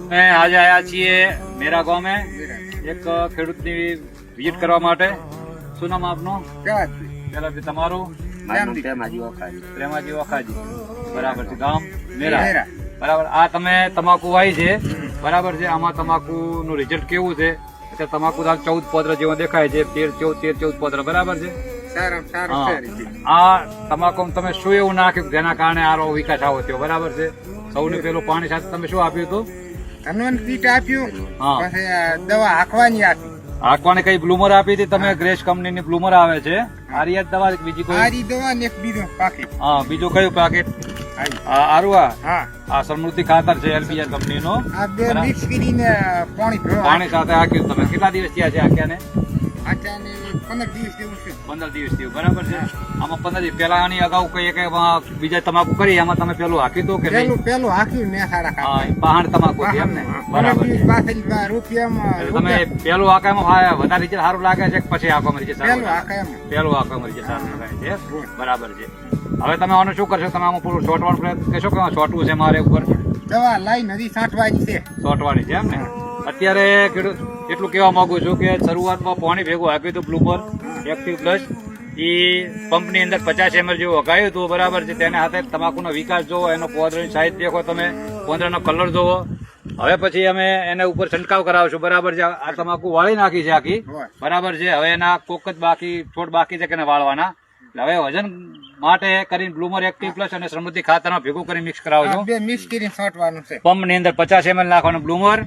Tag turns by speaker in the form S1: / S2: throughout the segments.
S1: અમે આજે આયા છીએ મેરા ગામે એક ખેડૂતની વિઝિટ કરવા માટે. શું નામ આપનું? પેલાથી તમારું? પ્રેમાજી વખાજી. બરાબર છે. ગામ મેરા. બરાબર. આ તમે તમાકુ વાવી છે, બરાબર છે. આમાં તમાકુ નું રિઝલ્ટ કેવું છે? અત્યારે તમાકુ 14 પોદરા જેવો દેખાય છે, 13-14 પોદરા. બરાબર છે. આ તમાકુ તમે શું એવું નાખ્યું જેના કારણે આરો વિકાસ આવો થયો? બરાબર છે. સૌથી પેલું પાણી સાથે તમે શું આપ્યું હતું?
S2: દવા
S1: હાંકવાની કઈ બ્લુમર આપી હતી તમે? ગ્રેસ કંપનીની બ્લુમર આવે છે. આરી દવા બીજી કોઈ? હા, બીજું કયું પેકેટ? આરુઆ. આ સમૃદ્ધિ ખાતર છે એલબીઆર કંપનીનું. પાણી સાથે હાંક્યું તમે. કેટલા દિવસ થયા છે હાંક્યાને? 15 દિવસ થયું. બરાબર છે. આમાં 15 દિવસ પેલા આની અગાઉ કઈ બીજા તમાકુ કરી એમાં તમે પેલું હાંક્યું હતું કે નહીં?
S2: પેલું હાંક્યું ને
S1: પહાડ તમાકુ હતી એમ ને? બરાબર. તમે પેલું હાંકામાં વધારે રિઝલ્ટ સારું લાગે છે કે પછી હાંકવામાં રિઝલ્ટ સારું? પેલું હાંકવામાં રિઝલ્ટ સારું લાગે છે. બરાબર છે. હવે તમે આનું શું કરશો? તમે આમાં પૂરું છોટવાનું પ્રયત્ન કહેશો કે છોટવું છે મારે ઉપર?
S2: દવા લાઈન હજી છાંટવાની છે.
S1: છોટવાની છે એમ ને? અત્યારે ખેડૂત એટલું કહેવા માંગુ છું કે શરૂઆતમાં પાણી ભેગું આપ્યું હતું બ્લુમર એક્ટિવ પ્લસ. એ પંપની અંદર 50 ml જેવું હગાયું હતું. બરાબર છે. તેના હાથે તમાકુનો વિકાસ જોવો, એનો પોદરાની સાઈઝ દેખો તમે, પોદરાનો કલર જોવો. હવે પછી અમે એને ઉપર છંટકાવ કરાવશું. બરાબર છે. આ તમાકુ વાળી નાખી છે આખી. બરાબર છે. હવે એના કોક જ બાકી છોડ બાકી છે કે વાળવાના. હવે વજન માટે કરીને બ્લુમર એક્ટિવ પ્લસ અને સમૃદ્ધિ ખાતરમાં ભેગું કરી મિક્સ કરાવજો.
S2: મિક્સ કરીને છાંટવાનું છે.
S1: પંપની અંદર 50 ml નાખવાનું બ્લુમર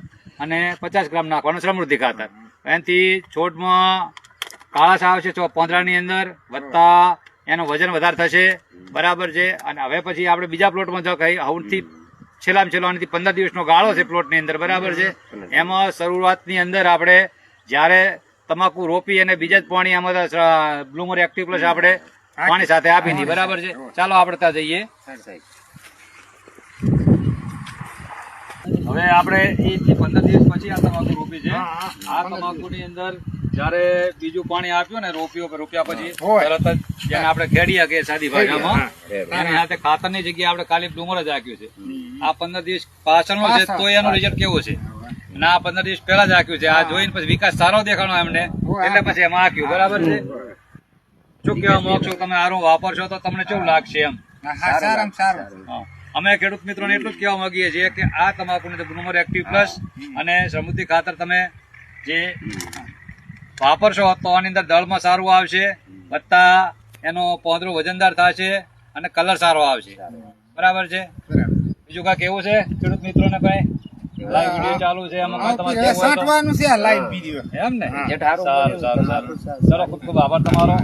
S1: અને 50 ગ્રામ નાખવાનું સમૃદ્ધિ ખાતર. એનાથી છોડમાં કાળાશ આવશે પોંદરાની અંદર, વત્તા એનું વજન વધારે થશે. બરાબર છે. અને હવે પછી આપણે બીજા પ્લોટમાં જો કઈ સૌથી છેલ્લામાં છેલ્લો 15 દિવસનો ગાળો છે પ્લોટની અંદર. બરાબર છે. એમાં શરૂઆતની અંદર આપણે જ્યારે તમાકુ રોપી અને બીજા જ પાણી આમાં બ્લુમર એક્ટિવ પ્લસ આપણે પાણી સાથે આપી દીધી. બરાબર છે. ચાલો આપણે ત્યાં જઈએ. હવે આપણે એ 15 દિવસ પછી આ તમાકુ રોપી છે. આ તમાકુની અંદર જયારે બીજું પાણી આપ્યું ને રોપ્યા પછી તરત જ જેને આપણે ખેડીયા કે સાદી ભાષામાં, એની સાથે ખાતરની જગ્યાએ આપણે ખાલી બ્લુમર જ આપ્યું છે. આ 15 દિવસ પાછળનો છે તો એનું રિઝલ્ટ કેવું છે? અને આ 15 દિવસ પહેલા જ આપ્યું છે. આ જોઈને પછી વિકાસ સારો દેખાણો એમને, એટલે પછી એમાં આપ્યું. બરાબર છે. શું કેવા માંગશો તમે? આરું વાપરશો તો તમને કેવું લાગશે એમ? અમે ખેડૂત મિત્રોને એટલું જ કહેવા માંગીએ છીએ કે આ તમાકુને બ્લુમર એક્ટિવ પ્લસ અને સમૃદ્ધિ ખાતર તમે જે વાપરશો તો આની અંદર દળમાં સારું આવશે, વત્તા એનો પોદરો વજનદાર થશે અને કલર સારો આવશે. બરાબર છે. બીજું કાંઈ કેવું છે ખેડૂત મિત્રોને? કઈ લાઈવ વિડીયો ચાલુ છે એમ ને? સારું. ચલો, ખૂબ ખૂબ આભાર તમારો.